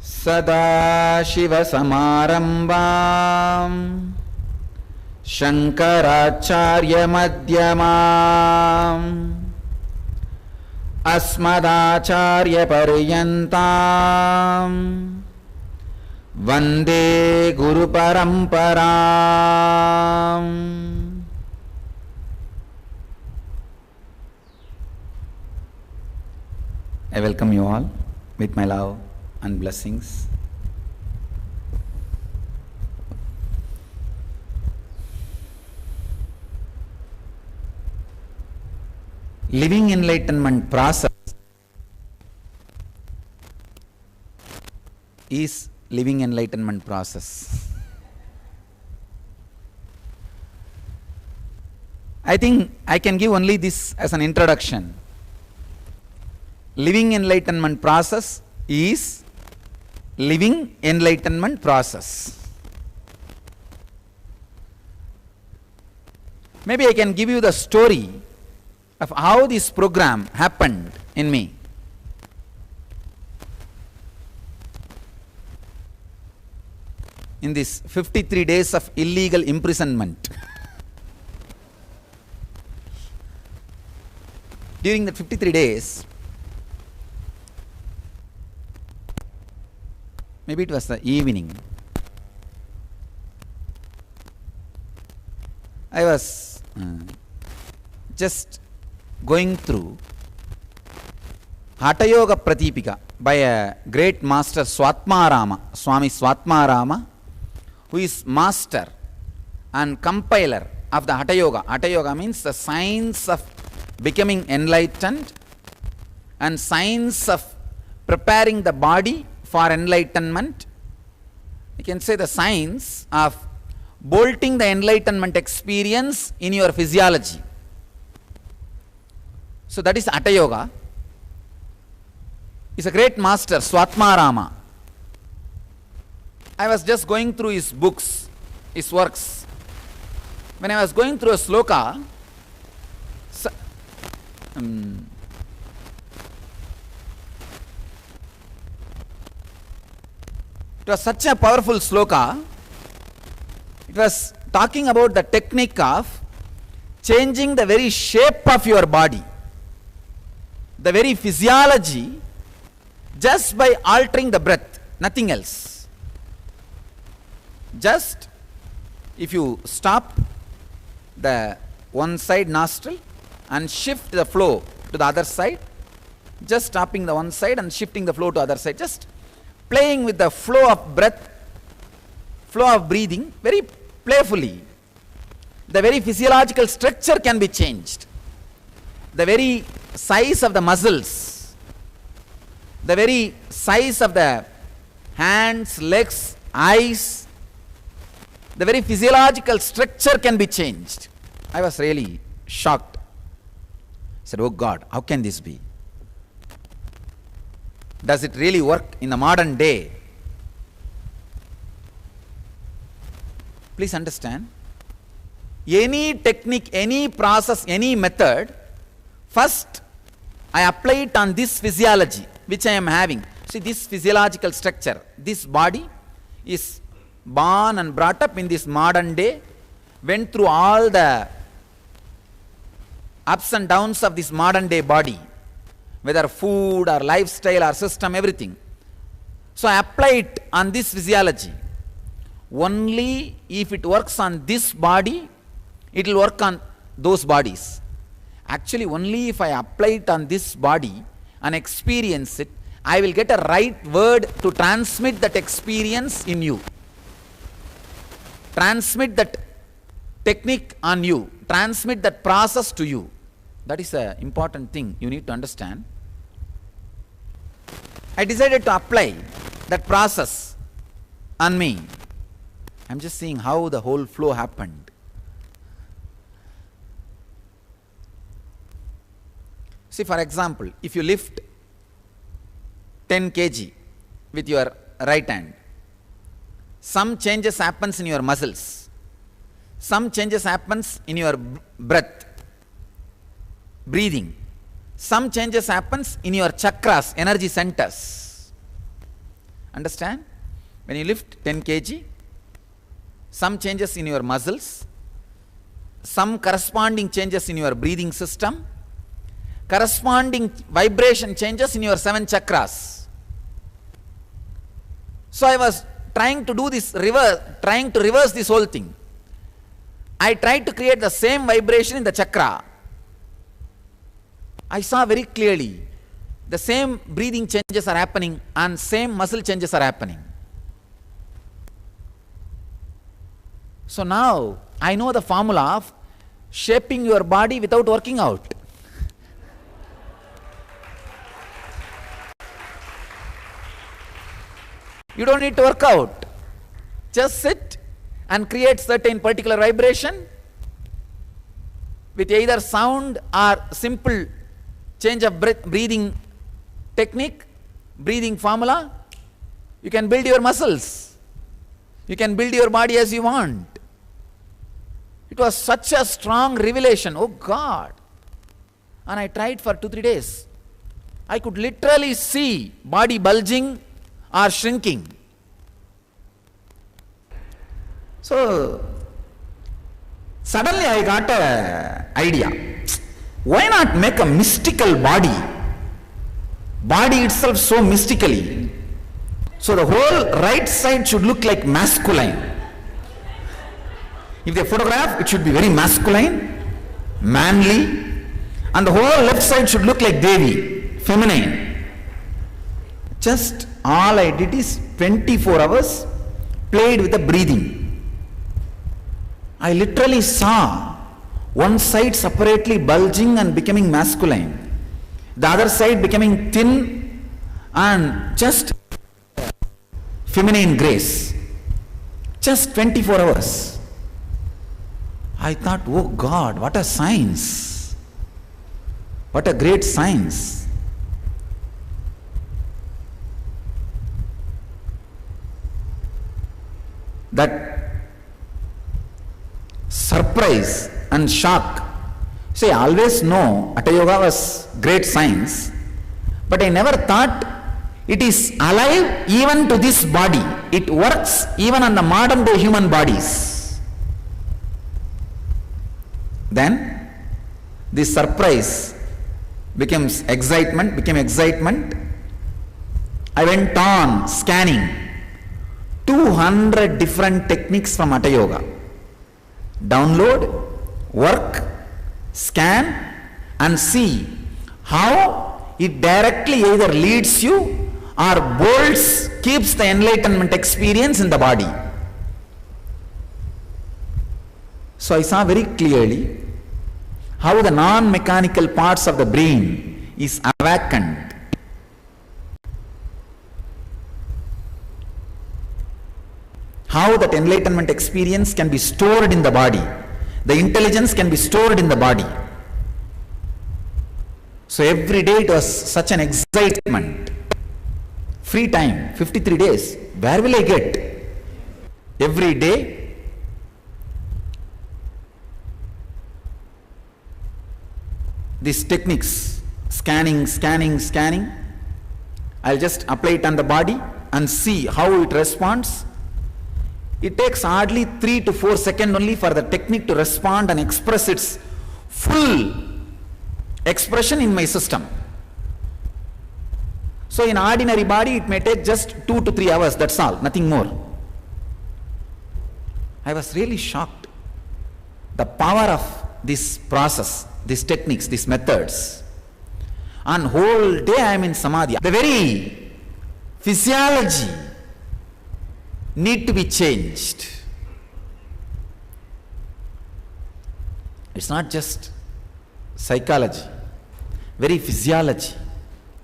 सदाशिवसमारम्भाम् शङ्कराचार्यमध्यमाम् अस्मदाचार्यपर्यन्ताम् वन्दे गुरुपरम्पराम्। I welcome you all with my love and blessings. Living enlightenment process is living enlightenment process. I think I can give only this as an introduction. Living enlightenment process is living enlightenment process. Maybe I can give you the story of how this program happened in me. In this 53 days of illegal imprisonment. During the 53 days, maybe it was the evening, I was just going through Hatha Yoga Pratipika by a great master Swatmarama, Swami Swatmarama, who is master and compiler of the Hatha Yoga. Hatha Yoga means the science of becoming enlightened and science of preparing the body for enlightenment. You can say the science of bolting the enlightenment experience in your physiology. So that is Hatha Yoga. He's a great master, Swatmarama. I was just going through his books, his works. When I was going through a sloka, it was such a powerful sloka. It was talking about the technique of changing the very shape of your body, the very physiology, just by altering the breath, nothing else. Just if you stop the one side nostril and shift the flow to the other side, just stopping the one side and shifting the flow to the other side, just playing with the flow of breath, flow of breathing very playfully, the very physiological structure can be changed. The very size of the muscles, the very size of the hands, legs, eyes, the very physiological structure can be changed. I was really shocked. I said, oh God, how can this be? Does it really work in the modern day? Please understand, any technique, any process, any method, first I apply it on this physiology which I am having. See, this physiological structure, this body is born and brought up in this modern day, went through all the ups and downs of this modern day body, whether food or lifestyle or system, everything. So I apply it on this physiology. Only if it works on this body, it will work on those bodies. Actually, only if I apply it on this body and experience it, I will get a right word to transmit that experience in you. Transmit that technique on you. Transmit that process to you. That is an important thing you need to understand. I decided to apply that process on me. I'm just seeing how the whole flow happened. See, for example, if you lift 10 kg with your right hand, some changes happens in your muscles, some changes happens in your breath, breathing, some changes happens in your chakras, energy centers. Understand? When you lift 10 kg, some changes in your muscles, some corresponding changes in your breathing system, corresponding vibration changes in your 7 chakras. So I was trying to do this trying to reverse this whole thing. I tried to create the same vibration in the chakra. I saw very clearly the same breathing changes are happening and same muscle changes are happening. So now I know the formula of shaping your body without working out. You don't need to work out. Just sit and create certain particular vibration with either sound or simple change of breathing technique, breathing formula. You can build your muscles. You can build your body as you want. It was such a strong revelation. Oh God. And I tried for 2-3 days. I could literally see body bulging or shrinking. So suddenly I got an idea. Why not make a mystical body? Body itself so mystically. So the whole right side should look like masculine. If they photograph, it should be very masculine, manly, and the whole left side should look like Devi, feminine. Just all I did is 24 hours played with the breathing. I literally saw one side separately bulging and becoming masculine, the other side becoming thin and just feminine grace. Just 24 hours. I thought, oh God, what a science. What a great science. That surprise and shock. See, I always know Hatha Yoga was great science, but I never thought it is alive even to this body. It works even on the modern day human bodies. Then this surprise became excitement. I went on scanning 200 different techniques from Hatha Yoga. Download, work, scan and see how it directly either leads you or keeps the enlightenment experience in the body. So I saw very clearly how the non-mechanical parts of the brain is awakened. How that enlightenment experience can be stored in the body. The intelligence can be stored in the body. So every day it was such an excitement. Free time, 53 days. Where will I get? Every day, these techniques, scanning. I'll just apply it on the body and see how it responds. It takes hardly 3 to 4 seconds only for the technique to respond and express its full expression in my system. So in ordinary body it may take just 2 to 3 hours, that's all, nothing more. I was really shocked. The power of this process, these techniques, these methods. And whole day I am in samadhi. The very physiology need to be changed. It's not just psychology, very physiology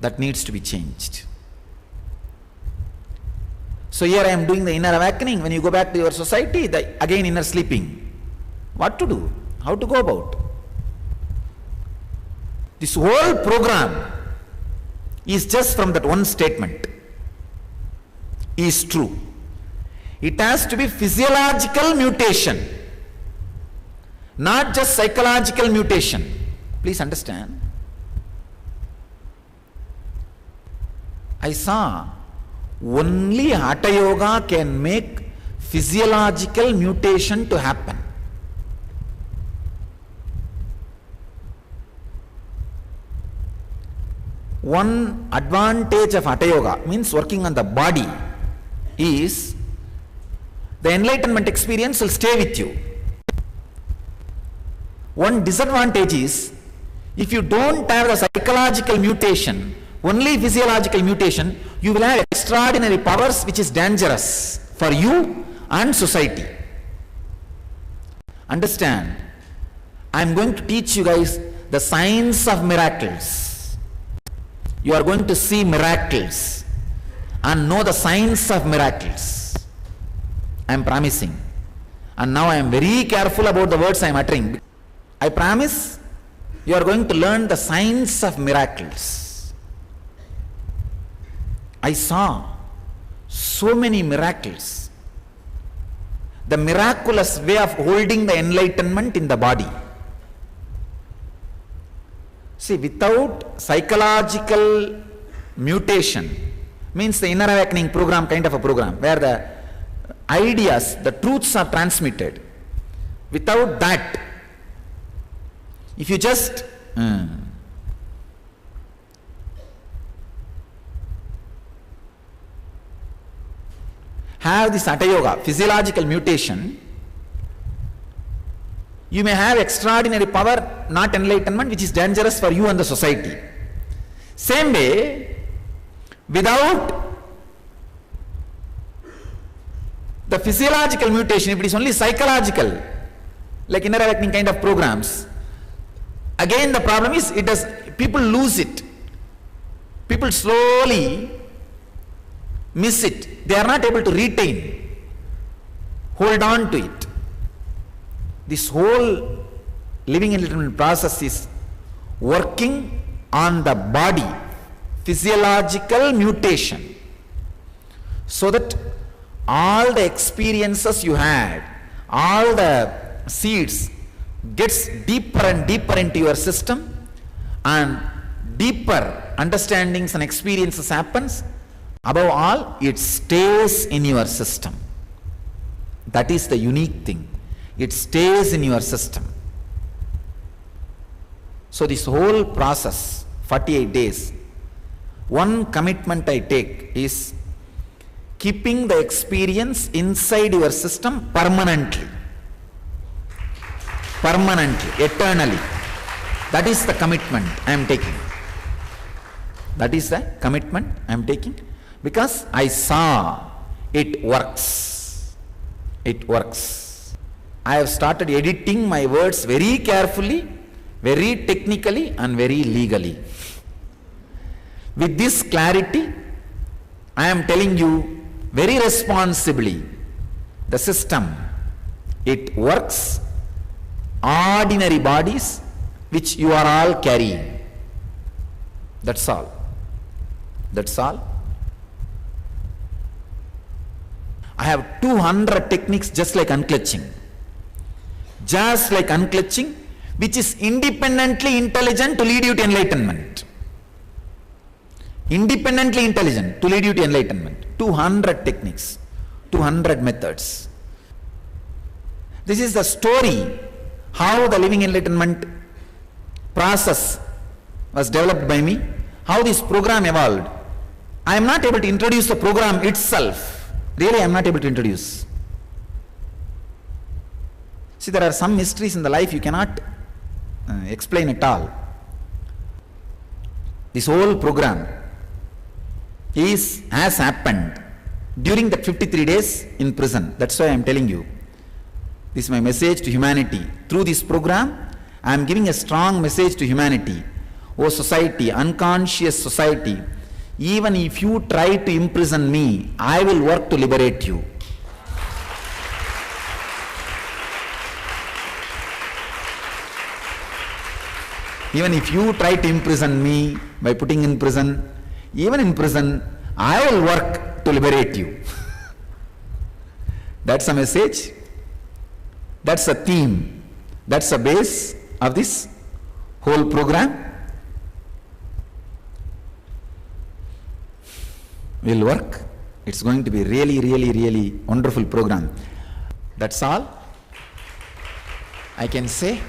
that needs to be changed. So here I am doing the inner awakening. When you go back to your society, again inner sleeping. What to do? How to go about? This whole program is just from that one statement. Is true. It has to be physiological mutation, not just psychological mutation. Please understand. I saw Only Hatha Yoga can make physiological mutation to happen. One advantage of Hatha Yoga, means working on the body, is the enlightenment experience will stay with you. One disadvantage is, if you don't have the psychological mutation, only physiological mutation, you will have extraordinary powers which is dangerous for you and society. Understand, I am going to teach you guys the science of miracles. You are going to see miracles and know the science of miracles. I am promising. And now I am very careful about the words I am uttering. I promise you are going to learn the science of miracles. I saw so many miracles. The miraculous way of holding the enlightenment in the body. See, without psychological mutation, means the inner awakening program, kind of a program, where the ideas, the truths are transmitted. Without that, if you just have this Hatha Yoga, physiological mutation, you may have extraordinary power, not enlightenment, which is dangerous for you and the society. Same way, without the physiological mutation, if it is only psychological, like inner awakening kind of programs, again the problem is, people lose it. People slowly miss it. They are not able to retain, hold on to it. This whole living enlightenment process is working on the body, physiological mutation, so that all the experiences you had, all the seeds gets deeper and deeper into your system, and deeper understandings and experiences happens. Above all, it stays in your system. That is the unique thing. It stays in your system. So this whole process, 48 days, one commitment I take is keeping the experience inside your system permanently. Permanently, eternally. That is the commitment I am taking. That is the commitment I am taking, because I saw it works. It works. I have started editing my words very carefully, very technically and very legally. With this clarity, I am telling you very responsibly, the system, it works. Ordinary bodies which you are all carrying. That's all. That's all. I have 200 techniques just like unclutching. Just like unclutching, which is independently intelligent to lead you to enlightenment. Independently intelligent to lead you to enlightenment. 200 techniques, 200 methods. This is the story how the living enlightenment process was developed by me, how this program evolved. I am not able to introduce the program itself. Really, I am not able to introduce. See, there are some mysteries in the life you cannot explain at all. This whole program has happened during the 53 days in prison. That's why I am telling you. This is my message to humanity. Through this program, I am giving a strong message to humanity. Oh society, unconscious society, even if you try to imprison me, I will work to liberate you. Even if you try to imprison me by putting in prison, even in prison, I will work to liberate you. That's a message. That's a theme. That's the base of this whole program. Will work It's going to be really, really, really wonderful program. That's all I can say.